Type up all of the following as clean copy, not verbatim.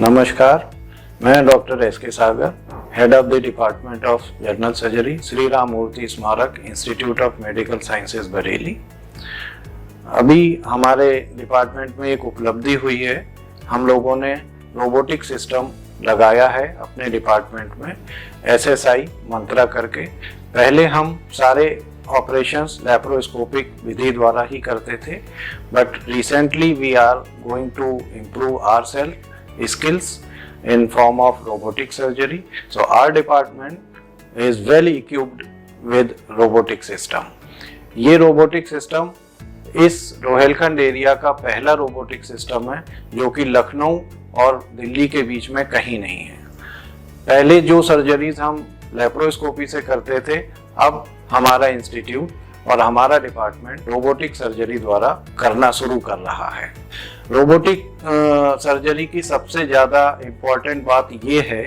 नमस्कार, मैं doctor S K Sagar, head of the department of general surgery, Shri Ram Murti Smarak Institute of Medical Sciences Bareilly. अभी हमारे department में एक उपलब्धि हुई है। हम लोगों ने रोबोटिक सिस्टम लगाया है अपने डिपार्टमेंट में, SSI मंत्रा करके। पहले हम सारे ऑपरेशंस लैप्रोस्कोपिक विधि द्वारा ही करते थे, but recently we are going to improve ourself skills in form of robotic surgery. So our department is well equipped with robotic system. ये रोबोटिक सिस्टम इस रोहेलखंड एरिया का पहला रोबोटिक सिस्टम है जो कि लखनऊ और दिल्ली के बीच में कहीं नहीं है। पहले जो सर्जरीज हम लैप्रोस्कोपी से करते थे, अब हमारा इंस्टीट्यूट और हमारा डिपार्टमेंट रोबोटिक सर्जरी द्वारा करना शुरू कर रहा है। रोबोटिक सर्जरी की सबसे ज़्यादा इम्पॉर्टेंट बात ये है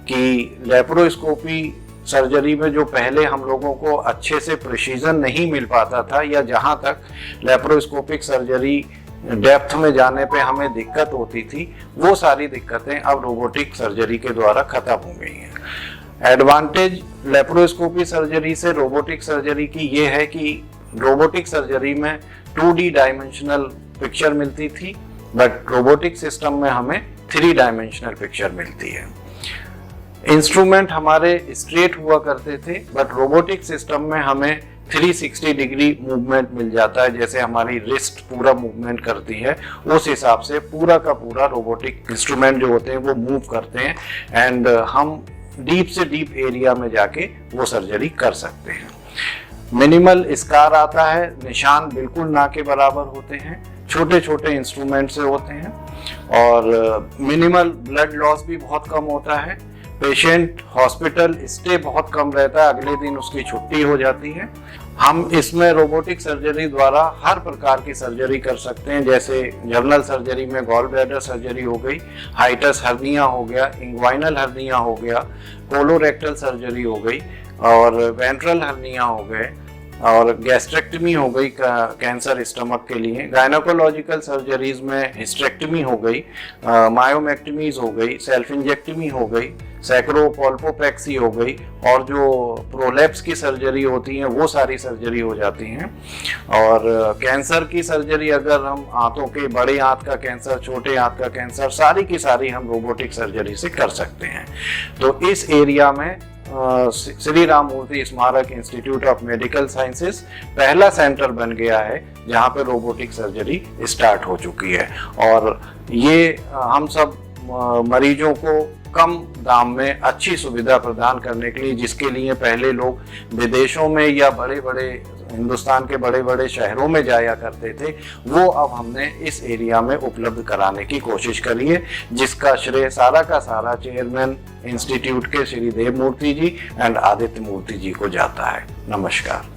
कि लैप्रोस्कोपी सर्जरी में जो पहले हम लोगों को अच्छे से प्रिसीजन नहीं मिल पाता था, या जहाँ तक लैप्रोस्कोपिक सर्जरी डेप्थ में जाने पे हमें दिक्कत होती थी, वो सारी दिक्कतें अब रोबोटिक सर्जरी के द्वारा खत्म हो गई हैं। एडवांटेज लैप्रोस्कोपी सर्जरी से रोबोटिक सर्जरी की ये है कि रोबोटिक सर्जरी में 2D डायमेंशनल पिक्चर मिलती थी, बट रोबोटिक सिस्टम में हमें 3 डायमेंशनल पिक्चर मिलती है। इंस्ट्रूमेंट हमारे स्ट्रेट हुआ करते थे, बट रोबोटिक सिस्टम में हमें 360 डिग्री मूवमेंट मिल जाता है। जैसे हमारी रिस्ट पूरा मूवमेंट करती है, उस हिसाब से पूरा का पूरा रोबोटिक इंस्ट्रूमेंट जो होते हैं वो मूव करते हैं, एंड हम डीप से डीप एरिया में जाके वो सर्जरी कर सकते हैं। मिनिमल स्कार आता है, निशान बिल्कुल ना के बराबर होते हैं, छोटे छोटे इंस्ट्रूमेंट से होते हैं, और मिनिमल ब्लड लॉस भी बहुत कम होता है। पेशेंट हॉस्पिटल स्टे बहुत कम रहता है, अगले दिन उसकी छुट्टी हो जाती है। हम इसमें रोबोटिक सर्जरी द्वारा हर प्रकार की सर्जरी कर सकते हैं, जैसे जनरल सर्जरी में गॉल ब्लैडर सर्जरी हो गई, हाइटस हर्निया हो गया, इंग्वाइनल हर्निया हो गया, कोलोरेक्टल सर्जरी हो गई, और वेंट्रल हर्निया हो गए, और गैस्ट्रेक्टमी हो गई कैंसर स्टमक के लिए। गायनोकोलॉजिकल सर्जरीज में हिस्टेक्टमी हो गई, मायोमेक्टमीज हो गई, सेल्फ इंजेक्टमी हो गई, सैक्रोपोल्पोपेक्सी हो गई, और जो प्रोलैप्स की सर्जरी होती हैं वो सारी सर्जरी हो जाती हैं। और कैंसर की सर्जरी, अगर हम आंतों के बड़े आंत का कैंसर, छोटे आंत का कैंसर, सारी की सारी हम रोबोटिक सर्जरी से कर सकते हैं। तो इस एरिया में Shri Ram Murti Smarak Institute of Medical sciences पहला सेंटर बन गया है जहां पे रोबोटिक सर्जरी स्टार्ट हो चुकी है, और ये हम सब मरीजों को कम दाम में अच्छी सुविधा प्रदान करने के लिए, जिसके लिए पहले लोग विदेशों में या बड़े बड़े हिंदुस्तान के बड़े बड़े शहरों में जाया करते थे, वो अब हमने इस एरिया में उपलब्ध कराने की कोशिश करी है, जिसका श्रेय सारा का सारा चेयरमैन इंस्टीट्यूट के श्री देव मूर्ति जी एंड आदित्य मूर्ति जी को जाता है। नमस्कार।